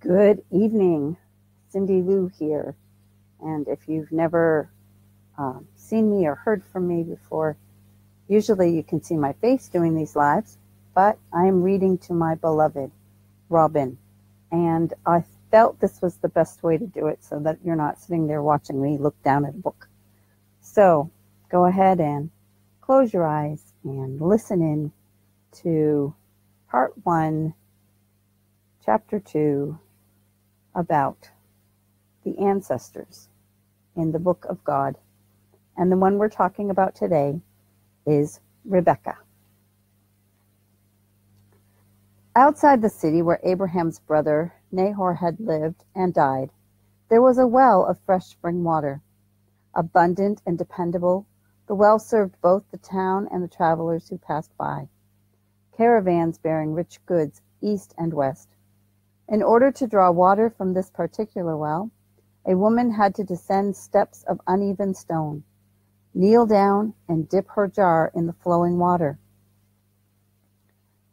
Good evening, Cyndilu here. And if you've never seen me or heard from me before, usually you can see my face doing these lives, but I'm reading to my beloved Robin. And I felt this was the best way to do it so that you're not sitting there watching me look down at a book. So go ahead and close your eyes and listen in to part 1, chapter 2, about the ancestors in the book of God. And the one we're talking about today is Rebekah. Outside the city where Abraham's brother Nahor had lived and died, there was a well of fresh spring water. Abundant and dependable, the well served both the town and the travelers who passed by. Caravans bearing rich goods east and west. In order to draw water from this particular well, a woman had to descend steps of uneven stone, kneel down and dip her jar in the flowing water,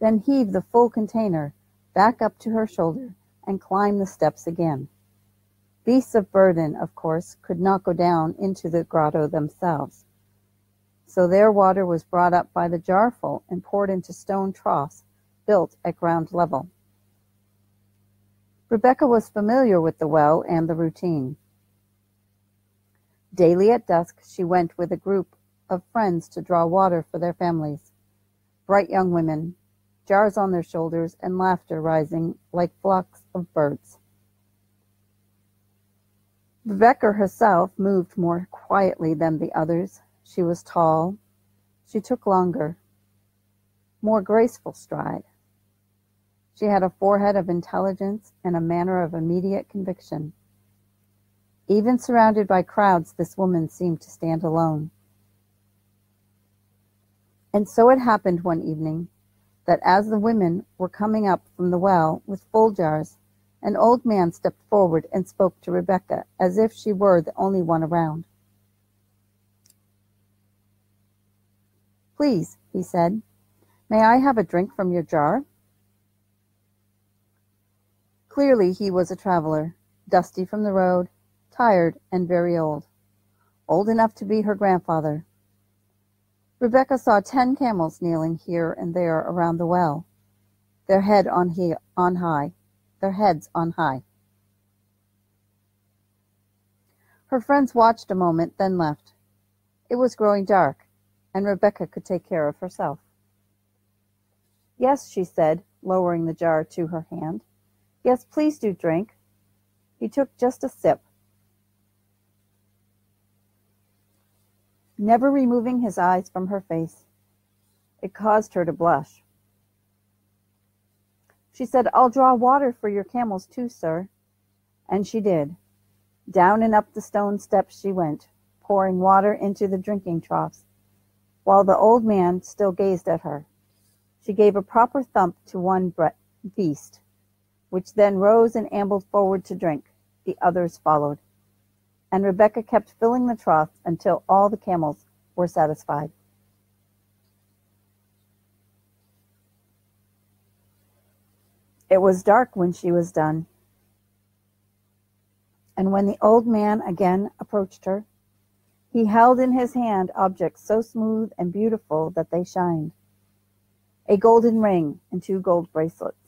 then heave the full container back up to her shoulder and climb the steps again. Beasts of burden, of course, could not go down into the grotto themselves, so their water was brought up by the jarful and poured into stone troughs built at ground level. Rebekah was familiar with the well and the routine. Daily at dusk, she went with a group of friends to draw water for their families. Bright young women, jars on their shoulders, and laughter rising like flocks of birds. Rebekah herself moved more quietly than the others. She was tall. She took longer, more graceful stride. She had a forehead of intelligence and a manner of immediate conviction. Even surrounded by crowds, this woman seemed to stand alone. And so it happened one evening that as the women were coming up from the well with full jars, an old man stepped forward and spoke to Rebekah as if she were the only one around. "Please," he said, "may I have a drink from your jar?" Clearly he was a traveler, dusty from the road, tired and very old enough to be her grandfather. Rebekah saw 10 camels kneeling here and there around the well, their heads on high. Her friends watched a moment, then left. It was growing dark, and Rebekah could take care of herself. "Yes," she said, lowering the jar to her hand. "Yes, please do drink." He took just a sip, never removing his eyes from her face. It caused her to blush. She said, "I'll draw water for your camels too, sir." And she did. Down and up the stone steps she went, pouring water into the drinking troughs, while the old man still gazed at her. She gave a proper thump to one beast, which then rose and ambled forward to drink. The others followed, and Rebekah kept filling the troughs until all the camels were satisfied. It was dark when she was done, and when the old man again approached her, he held in his hand objects so smooth and beautiful that they shined. A golden ring and 2 gold bracelets.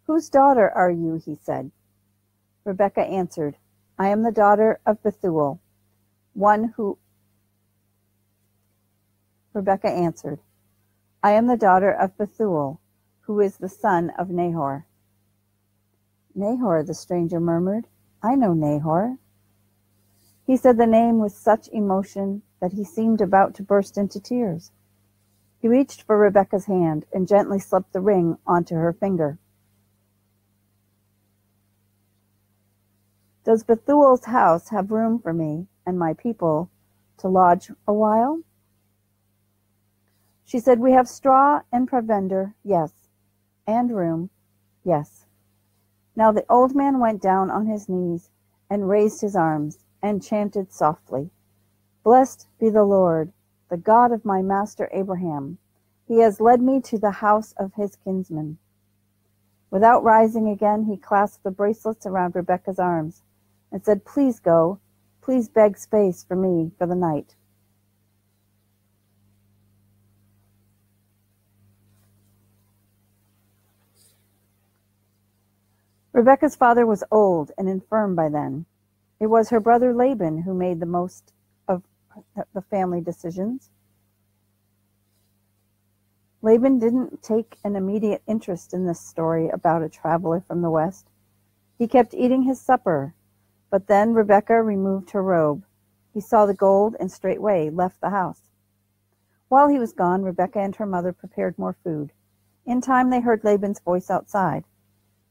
"Whose daughter are you?" he said. Rebekah answered, "I am the daughter of Bethuel, who is the son of Nahor." "Nahor," the stranger murmured. "I know Nahor." He said the name with such emotion that he seemed about to burst into tears. He reached for Rebekah's hand and gently slipped the ring onto her finger. "Does Bethuel's house have room for me and my people to lodge a while?" She said, "We have straw and provender, yes, and room, yes." Now the old man went down on his knees and raised his arms and chanted softly, "Blessed be the Lord, the God of my master Abraham. He has led me to the house of his kinsman. Without rising again, he clasped the bracelets around Rebekah's arms and said, "Please go. Please beg space for me for the night." Rebekah's father was old and infirm by then. It was her brother Laban who made the most of the family decisions. Laban didn't take an immediate interest in this story about a traveler from the West. He kept eating his supper, but then Rebekah removed her robe. He saw the gold and straightway left the house. While he was gone, Rebekah and her mother prepared more food. In time they heard Laban's voice outside.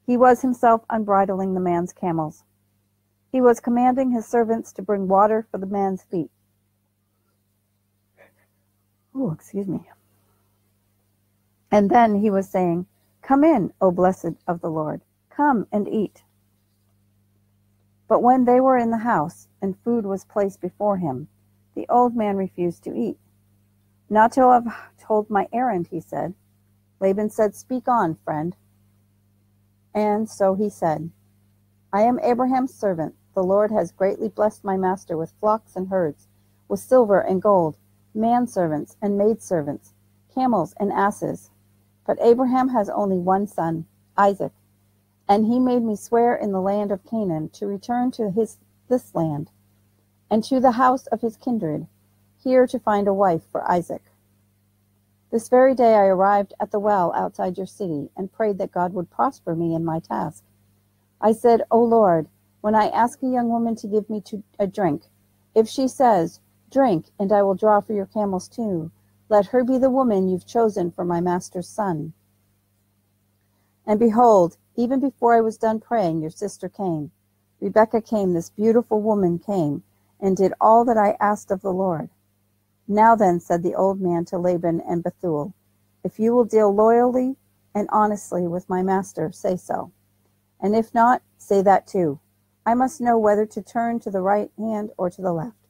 He was himself unbridling the man's camels. He was commanding his servants to bring water for the man's feet. Oh, excuse me. And then he was saying, "Come in, O blessed of the Lord. Come and eat." But when they were in the house and food was placed before him, the old man refused to eat. "Not till I've told my errand," he said. Laban said, "Speak on, friend." And so he said, "I am Abraham's servant. The Lord has greatly blessed my master with flocks and herds, with silver and gold, manservants and maidservants, camels and asses. But Abraham has only one son, Isaac, and he made me swear in the land of Canaan to return to this land, and to the house of his kindred, here to find a wife for Isaac. This very day I arrived at the well outside your city, and prayed that God would prosper me in my task. I said, 'O Lord, when I ask a young woman to give me a drink, if she says, "Drink, and I will draw for your camels too," let her be the woman you've chosen for my master's son.' And behold, even before I was done praying, your sister came. Rebekah came, this beautiful woman came, and did all that I asked of the Lord. Now then," said the old man to Laban and Bethuel, "if you will deal loyally and honestly with my master, say so. And if not, say that too. I must know whether to turn to the right hand or to the left."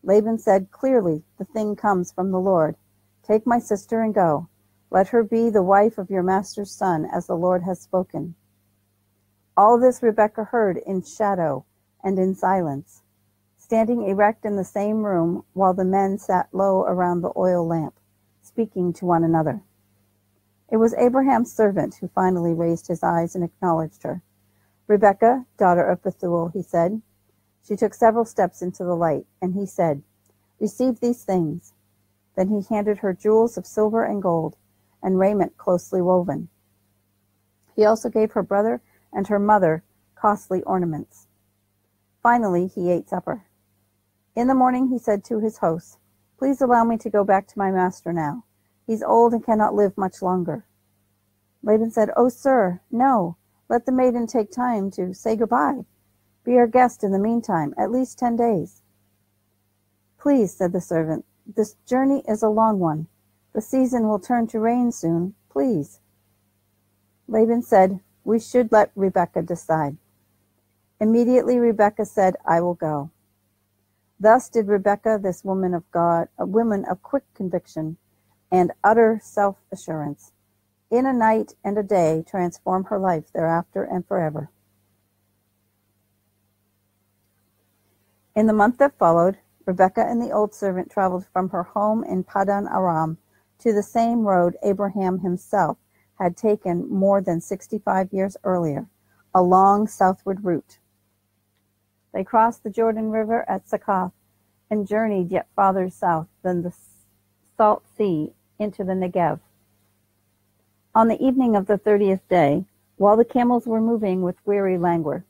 Laban said, "Clearly, the thing comes from the Lord. Take my sister and go. Let her be the wife of your master's son, as the Lord has spoken." All this Rebekah heard in shadow and in silence, standing erect in the same room while the men sat low around the oil lamp, speaking to one another. It was Abraham's servant who finally raised his eyes and acknowledged her. "Rebekah, daughter of Bethuel," he said. She took several steps into the light, and he said, "Receive these things." Then he handed her jewels of silver and gold, and raiment closely woven. He also gave her brother and her mother costly ornaments. Finally, he ate supper. In the morning he said to his hosts, "Please allow me to go back to my master now. He's old and cannot live much longer." Laban said, "Oh, sir, no. Let the maiden take time to say goodbye. Be our guest in the meantime, at least 10 days. "Please," said the servant, "this journey is a long one. The season will turn to rain soon. Please." Laban said, "We should let Rebekah decide." Immediately Rebekah said, "I will go." Thus did Rebekah, this woman of God, a woman of quick conviction and utter self-assurance, in a night and a day transform her life thereafter and forever. In the month that followed, Rebekah and the old servant traveled from her home in Paddan Aram to the same road Abraham himself had taken more than 65 years earlier, a long southward route. They crossed the Jordan River at Succoth and journeyed yet farther south than the Salt Sea into the Negev. On the evening of the 30th day, while the camels were moving with weary languor,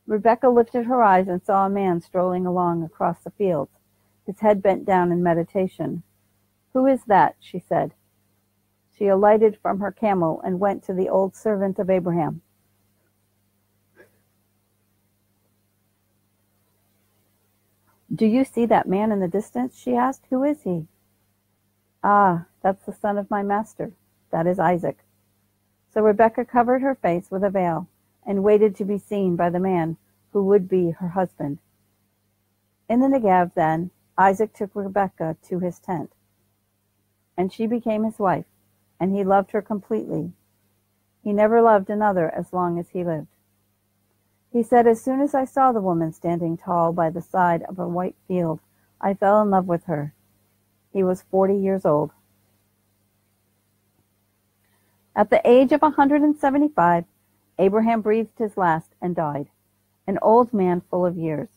Rebekah lifted her eyes and saw a man strolling along across the fields, his head bent down in meditation. "Who is that?" she said. She alighted from her camel and went to the old servant of Abraham. "Do you see that man in the distance?" she asked. "Who is he?" "Ah, that's the son of my master. That is Isaac." So Rebekah covered her face with a veil and waited to be seen by the man who would be her husband. In the Negev, then, Isaac took Rebekah to his tent, and she became his wife, and he loved her completely. He never loved another as long as he lived. He said, as soon as I saw the woman standing tall by the side of a white field, I fell in love with her. He was 40 years old. At the age of 175, Abraham breathed his last and died, an old man full of years.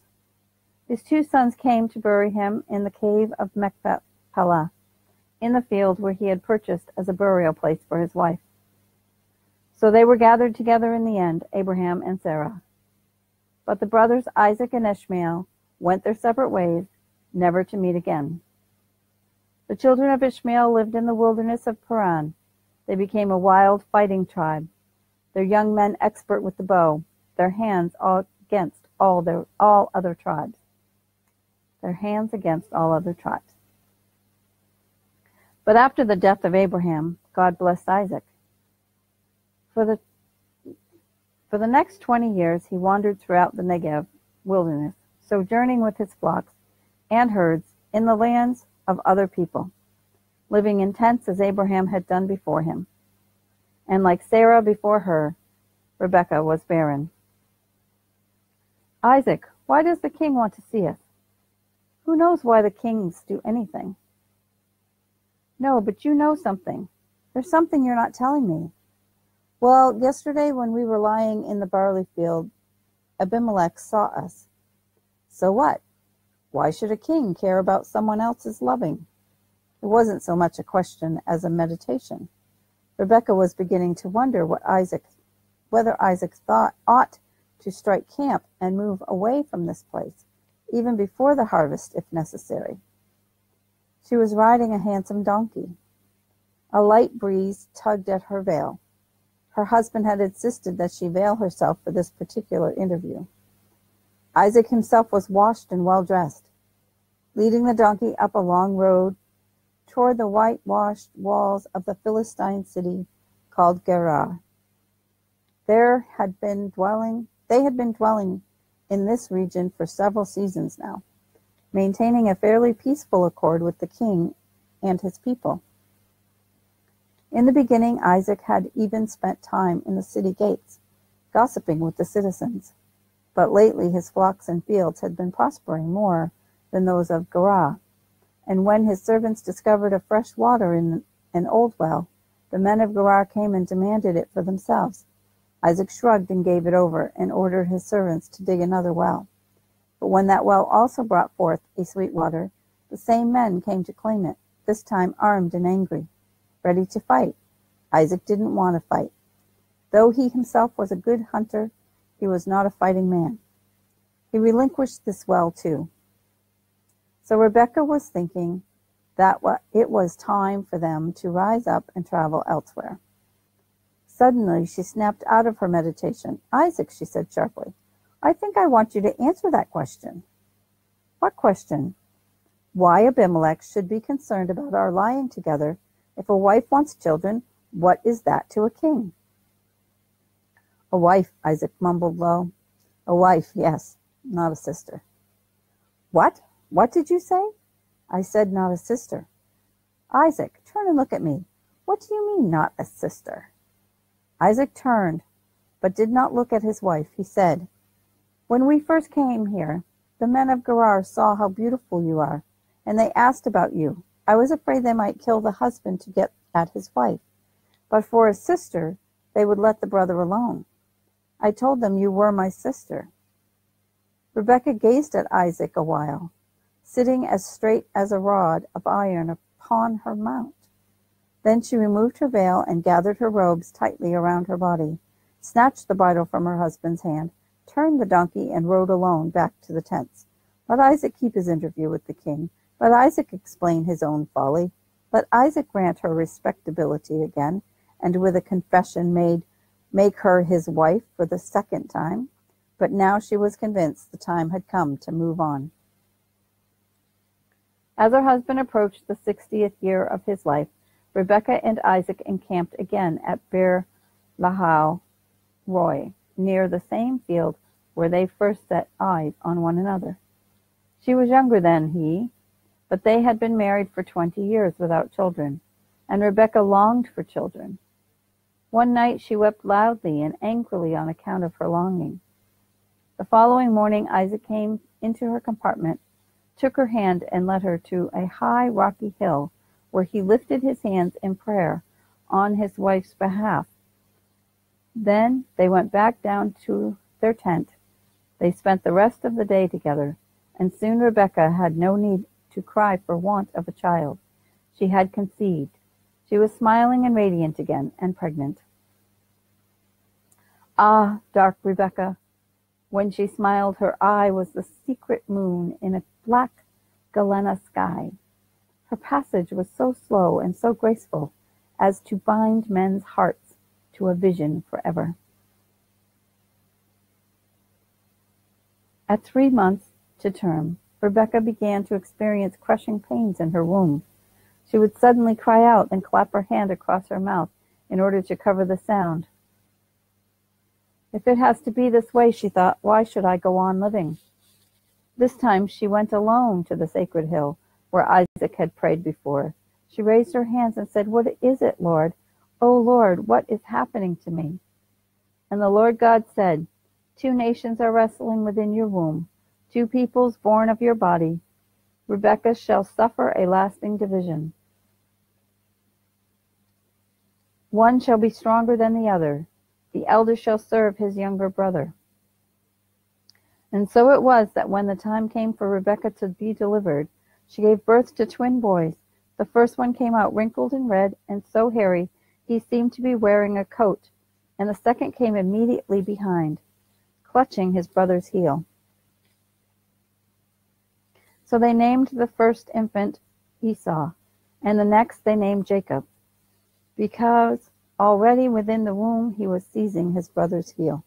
His 2 sons came to bury him in the cave of Machpelah, in the field where he had purchased as a burial place for his wife. So they were gathered together in the end, Abraham and Sarah. But the brothers Isaac and Ishmael went their separate ways, never to meet again. The children of Ishmael lived in the wilderness of Paran. They became a wild fighting tribe, their young men expert with the bow, their hands against all other tribes. Their hands against all other tribes. But after the death of Abraham, God blessed Isaac. For the next 20 years, he wandered throughout the Negev wilderness, sojourning with his flocks and herds in the lands of other people, living in tents as Abraham had done before him. And like Sarah before her, Rebekah was barren. Isaac, why does the king want to see us? Who knows why the kings do anything? No, but you know something. There's something you're not telling me. Well, yesterday when we were lying in the barley field, Abimelech saw us. So what? Why should a king care about someone else's loving? It wasn't so much a question as a meditation. Rebekah was beginning to wonder whether Isaac ought to strike camp and move away from this place, even before the harvest if necessary. She was riding a handsome donkey. A light breeze tugged at her veil. Her husband had insisted that she veil herself for this particular interview. Isaac himself was washed and well-dressed, leading the donkey up a long road toward the whitewashed walls of the Philistine city called Gerar. They had been dwelling in this region for several seasons now, maintaining a fairly peaceful accord with the king and his people. In the beginning, Isaac had even spent time in the city gates, gossiping with the citizens. But lately his flocks and fields had been prospering more than those of Gerar. And when his servants discovered a fresh water in an old well, the men of Gerar came and demanded it for themselves. Isaac shrugged and gave it over, and ordered his servants to dig another well. But when that well also brought forth a sweet water, the same men came to claim it, this time armed and angry, ready to fight. Isaac didn't want to fight. Though he himself was a good hunter, he was not a fighting man. He relinquished this well too. So Rebekah was thinking that it was time for them to rise up and travel elsewhere. Suddenly she snapped out of her meditation. Isaac, she said sharply, I think I want you to answer that question. What question? Why Abimelech should be concerned about our lying together. If a wife wants children, what is that to a king? A wife, Isaac mumbled low. A wife, yes, not a sister. What? What did you say? I said not a sister. Isaac, turn and look at me. What do you mean, not a sister? Isaac turned, but did not look at his wife. He said, When we first came here, the men of Gerar saw how beautiful you are, and they asked about you. I was afraid they might kill the husband to get at his wife, but for a sister, they would let the brother alone. I told them you were my sister. Rebekah gazed at Isaac a while, sitting as straight as a rod of iron upon her mount. Then she removed her veil and gathered her robes tightly around her body, snatched the bridle from her husband's hand, turned the donkey, and rode alone back to the tents. Let Isaac keep his interview with the king. Let Isaac explain his own folly. Let Isaac grant her respectability again, and with a confession make her his wife for the second time. But now she was convinced the time had come to move on. As her husband approached the 60th year of his life, Rebekah and Isaac encamped again at Beer Lahai Roi, near the same field where they first set eyes on one another. She was younger than he, but they had been married for 20 years without children, and Rebekah longed for children. One night she wept loudly and angrily on account of her longing. The following morning Isaac came into her compartment, took her hand, and led her to a high rocky hill, where he lifted his hands in prayer on his wife's behalf. Then they went back down to their tent. They spent the rest of the day together, and soon Rebekah had no need to cry for want of a child. She had conceived. She was smiling and radiant again, and pregnant. Ah, dark Rebekah! When she smiled, her eye was the secret moon in a black Galena sky. Her passage was so slow and so graceful as to bind men's hearts to a vision forever. At 3 months to term, Rebekah began to experience crushing pains in her womb. She would suddenly cry out and clap her hand across her mouth in order to cover the sound. If it has to be this way, she thought, why should I go on living? This time she went alone to the sacred hill where Isaac had prayed before. She raised her hands and said, "What is it, Lord? Oh, Lord, what is happening to me?" And the Lord God said, "2 nations are wrestling within your womb, 2 peoples born of your body. Rebekah shall suffer a lasting division. One shall be stronger than the other. The elder shall serve his younger brother." And so it was that when the time came for Rebekah to be delivered, she gave birth to twin boys. The first one came out wrinkled and red and so hairy he seemed to be wearing a coat, and the second came immediately behind, clutching his brother's heel. So they named the first infant Esau, and the next they named Jacob, because already within the womb he was seizing his brother's heel.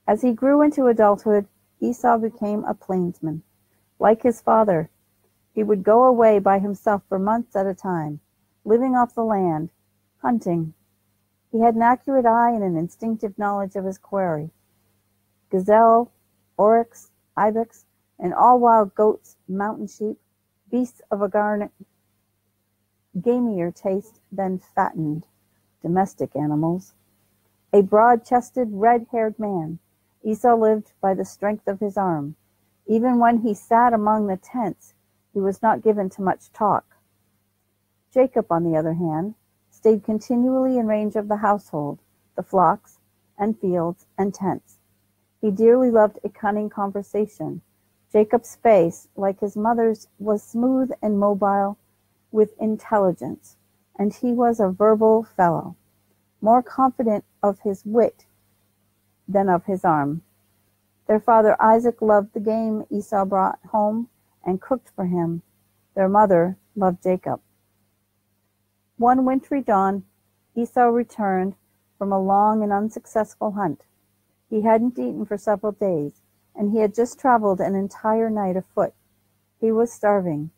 As he grew into adulthood, Esau became a plainsman. Like his father, he would go away by himself for months at a time, living off the land, hunting. He had an accurate eye and an instinctive knowledge of his quarry. Gazelle, oryx, ibex, and all wild goats, mountain sheep, beasts of a gamier taste than fattened domestic animals. A broad-chested, red-haired man, Esau lived by the strength of his arm. Even when he sat among the tents, he was not given to much talk. Jacob, on the other hand, stayed continually in range of the household, the flocks and fields and tents. He dearly loved a cunning conversation. Jacob's face, like his mother's, was smooth and mobile with intelligence, and he was a verbal fellow, more confident of his wit than of his arm. Their father Isaac loved the game Esau brought home and cooked for him. Their mother loved Jacob. One wintry dawn, Esau returned from a long and unsuccessful hunt. He hadn't eaten for several days, and he had just traveled an entire night afoot. He was starving.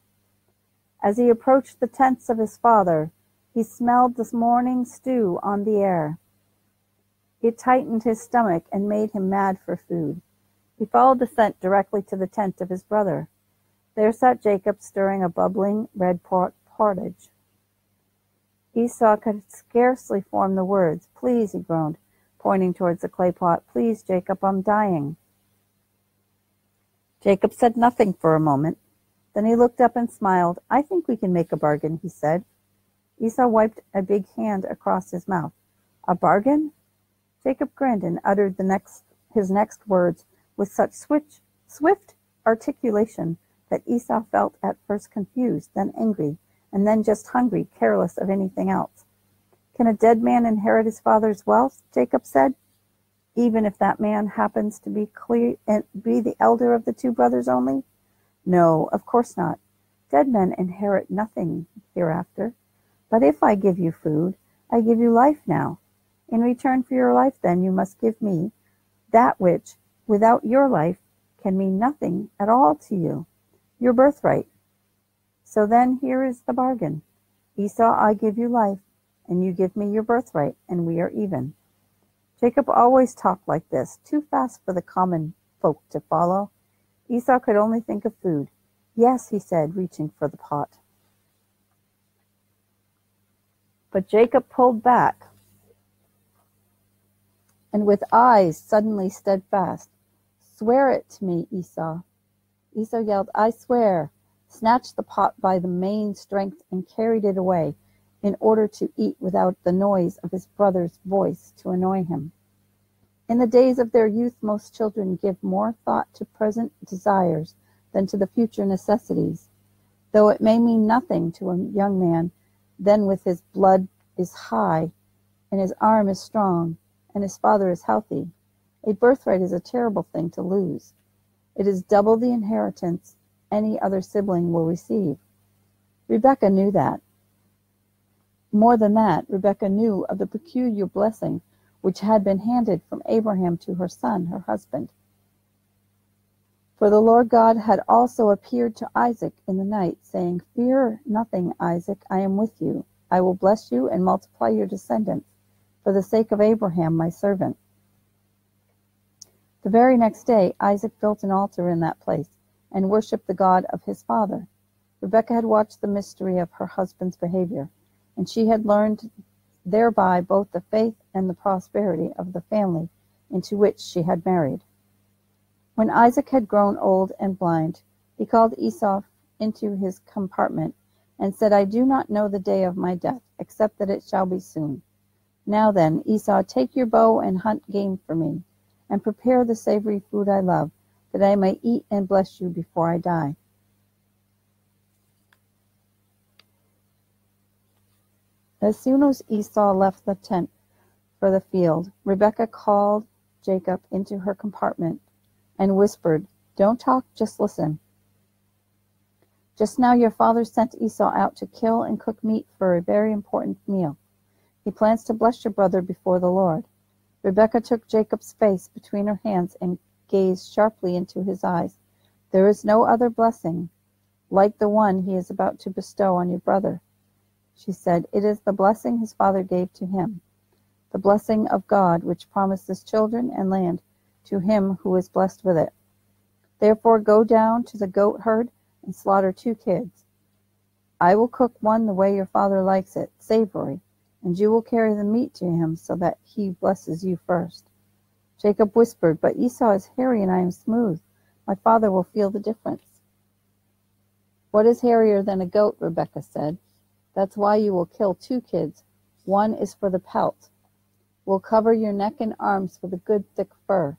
As he approached the tents of his father, he smelled the morning stew on the air. It tightened his stomach and made him mad for food. He followed the scent directly to the tent of his brother. There sat Jacob stirring a bubbling red porridge. Esau could scarcely form the words. "Please," he groaned, pointing towards the clay pot. "Please, Jacob, I'm dying." Jacob said nothing for a moment. Then he looked up and smiled. "I think we can make a bargain," he said. Esau wiped a big hand across his mouth. "A bargain?" Jacob grinned and uttered his next words with such swift articulation that Esau felt at first confused, then angry, and then just hungry, careless of anything else. "Can a dead man inherit his father's wealth?" Jacob said. "Even if that man happens to be the elder of the 2 brothers only?" "No, of course not. Dead men inherit nothing hereafter. But if I give you food, I give you life now. In return for your life, then, you must give me that which, without your life, can mean nothing at all to you, your birthright. So then here is the bargain. Esau, I give you life, and you give me your birthright, and we are even." Jacob always talked like this, too fast for the common folk to follow. Esau could only think of food. "Yes," he said, reaching for the pot. But Jacob pulled back, and with eyes suddenly steadfast, "Swear it to me, Esau." Esau yelled, "I swear," snatched the pot by the main strength and carried it away, in order to eat without the noise of his brother's voice to annoy him. In the days of their youth most children give more thought to present desires than to the future necessities. Though it may mean nothing to a young man, then with his blood is high, and his arm is strong, and his father is healthy, a birthright is a terrible thing to lose. It is double the inheritance any other sibling will receive. Rebekah knew that. More than that, Rebekah knew of the peculiar blessing which had been handed from Abraham to her son, her husband. For the Lord God had also appeared to Isaac in the night, saying, "Fear nothing, Isaac, I am with you. I will bless you and multiply your descendants, for the sake of Abraham my servant." The very next day Isaac built an altar in that place, and worshipped the God of his father. Rebekah had watched the mystery of her husband's behavior, and she had learned thereby both the faith and the prosperity of the family into which she had married. When Isaac had grown old and blind, he called Esau into his compartment, and said, "I do not know the day of my death, except that it shall be soon. Now then, Esau, take your bow and hunt game for me, and prepare the savory food I love, that I may eat and bless you before I die." As soon as Esau left the tent for the field, Rebekah called Jacob into her compartment and whispered, "Don't talk, just listen. Just now your father sent Esau out to kill and cook meat for a very important meal. He plans to bless your brother before the Lord." Rebekah took Jacob's face between her hands and gazed sharply into his eyes. "There is no other blessing like the one he is about to bestow on your brother," she said. "It is the blessing his father gave to him, the blessing of God, which promises children and land to him who is blessed with it. Therefore go down to the goat herd and slaughter 2 kids. I will cook one the way your father likes it, savory, and you will carry the meat to him so that he blesses you first." Jacob whispered, "But Esau is hairy and I am smooth. My father will feel the difference." "What is hairier than a goat?" Rebekah said. "That's why you will kill 2 kids. One is for the pelt. We'll cover your neck and arms with a good thick fur.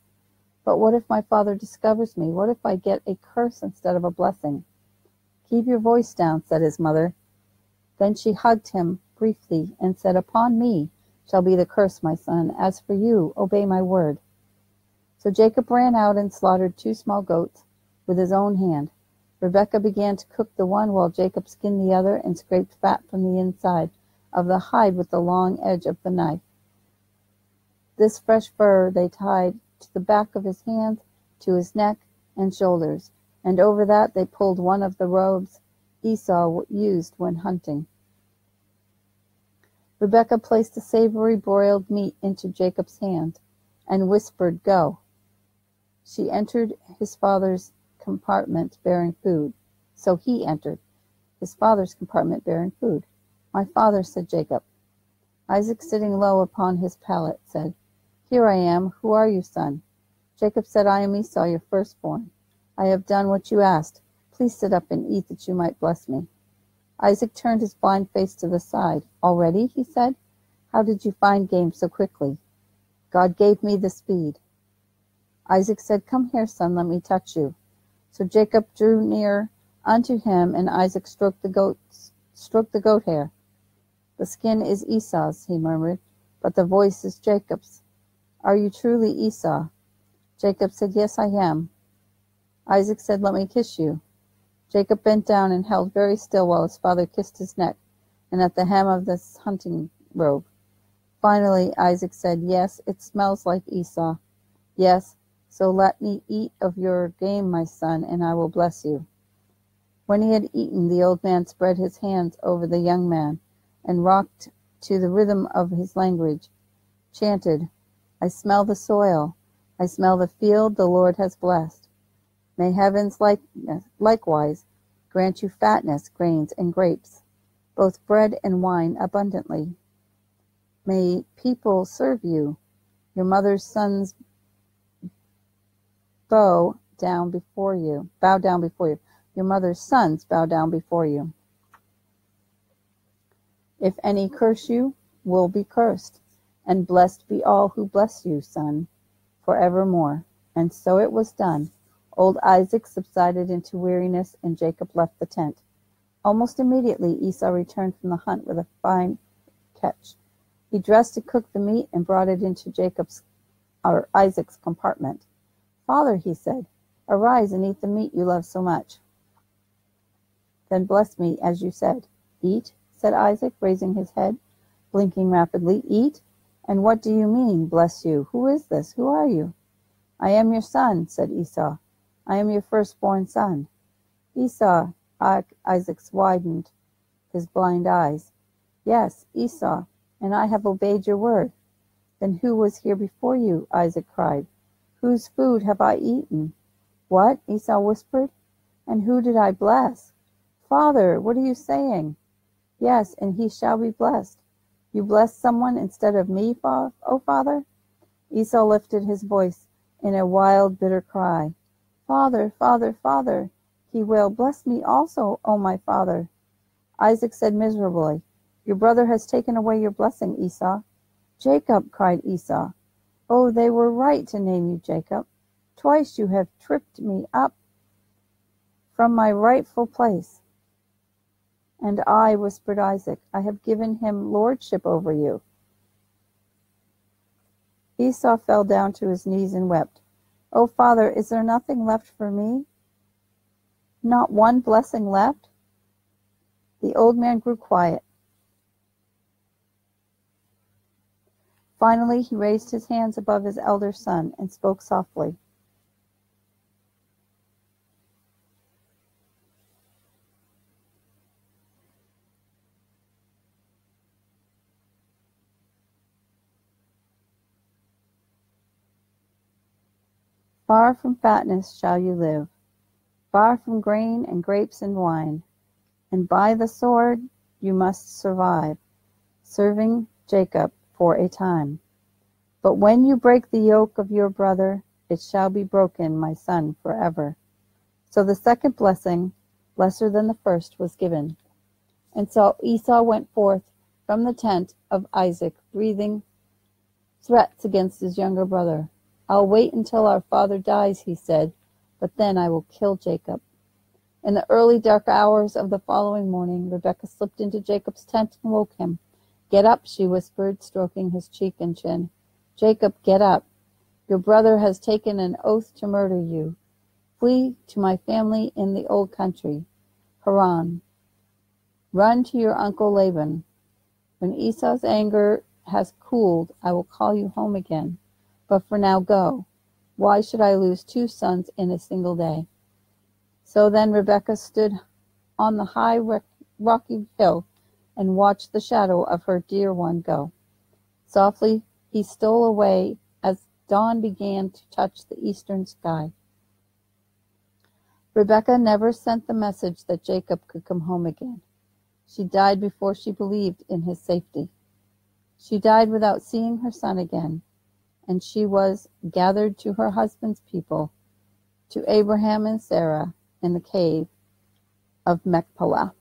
But what if my father discovers me? What if I get a curse instead of a blessing?" "Keep your voice down," said his mother. Then she hugged him briefly and said, "Upon me shall be the curse, my son. As for you, obey my word." So Jacob ran out and slaughtered 2 small goats with his own hand. Rebekah began to cook the one while Jacob skinned the other and scraped fat from the inside of the hide with the long edge of the knife. This fresh fur they tied to the back of his hands, to his neck and shoulders, and over that they pulled one of the robes Esau used when hunting. Rebekah placed the savory broiled meat into Jacob's hand and whispered, "Go." She entered his father's compartment bearing food. So he entered his father's compartment bearing food. "My father," said Jacob. Isaac, sitting low upon his pallet, said, "Here I am. Who are you, son?" Jacob said, "I am Esau, your firstborn. I have done what you asked. Please sit up and eat that you might bless me." Isaac turned his blind face to the side. "Already?" he said. "How did you find game so quickly?" "God gave me the speed." Isaac said, "Come here, son, let me touch you." So Jacob drew near unto him, and Isaac stroked the goat hair. "The skin is Esau's," he murmured, "but the voice is Jacob's. Are you truly Esau?" Jacob said, "Yes, I am." Isaac said, "Let me kiss you." Jacob bent down and held very still while his father kissed his neck and at the hem of this hunting robe. Finally Isaac said, "Yes, it smells like Esau. Yes, so let me eat of your game, my son, and I will bless you." When he had eaten, the old man spread his hands over the young man and rocked to the rhythm of his language, chanted, "I smell the soil, I smell the field the Lord has blessed. May heavens likewise grant you fatness, grains, and grapes, both bread and wine abundantly. May people serve you. Your mother's sons bow down before you. Your mother's sons bow down before you. If any curse you, will be cursed, and blessed be all who bless you, son, forevermore. And so it was done. Old Isaac subsided into weariness, and Jacob left the tent. Almost immediately Esau returned from the hunt with a fine catch. He dressed and cooked the meat and brought it into Isaac's compartment. Father, he said, arise and eat the meat you love so much. Then bless me, as you said. Eat, said Isaac, raising his head, blinking rapidly. Eat? And what do you mean, bless you? Who is this? Who are you? I am your son, said Esau. I am your firstborn son. Esau, Isaac widened his blind eyes. Yes, Esau, and I have obeyed your word. Then who was here before you? Isaac cried. Whose food have I eaten? What? Esau whispered. And who did I bless? Father, what are you saying? Yes, and he shall be blessed. You blessed someone instead of me, O Father? Esau lifted his voice in a wild, bitter cry. Father, Father, Father, he wailed, bless me also, O my father. Isaac said miserably, your brother has taken away your blessing, Esau. Jacob, cried Esau. Oh, they were right to name you Jacob. Twice you have tripped me up from my rightful place. And I, whispered Isaac, I have given him lordship over you. Esau fell down to his knees and wept. Oh, Father, is there nothing left for me? Not one blessing left? The old man grew quiet. Finally, he raised his hands above his elder son and spoke softly. Far from fatness shall you live, far from grain and grapes and wine, and by the sword you must survive, serving Jacob for a time. But when you break the yoke of your brother, it shall be broken, my son, forever. So the second blessing, lesser than the first, was given. And so Esau went forth from the tent of Isaac, breathing threats against his younger brother. I'll wait until our father dies, he said, but then I will kill Jacob. In the early dark hours of the following morning, Rebekah slipped into Jacob's tent and woke him. Get up, she whispered, stroking his cheek and chin. Jacob, get up. Your brother has taken an oath to murder you. Flee to my family in the old country, Haran. Run to your uncle Laban. When Esau's anger has cooled, I will call you home again. But for now, go. Why should I lose 2 sons in a single day? So then Rebekah stood on the high rocky hill and watched the shadow of her dear one go. Softly he stole away as dawn began to touch the eastern sky. Rebekah never sent the message that Jacob could come home again. She died before she believed in his safety. She died without seeing her son again, and she was gathered to her husband's people, to Abraham and Sarah in the cave of Machpelah.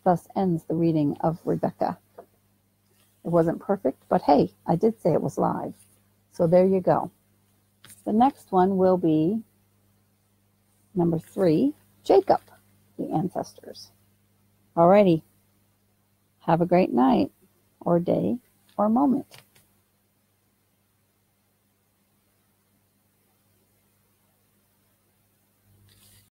Thus ends the reading of Rebekah. It wasn't perfect, but hey, I did say it was live. So there you go. The next one will be number 3, Jacob, the ancestors. Alrighty. Have a great night or day or moment.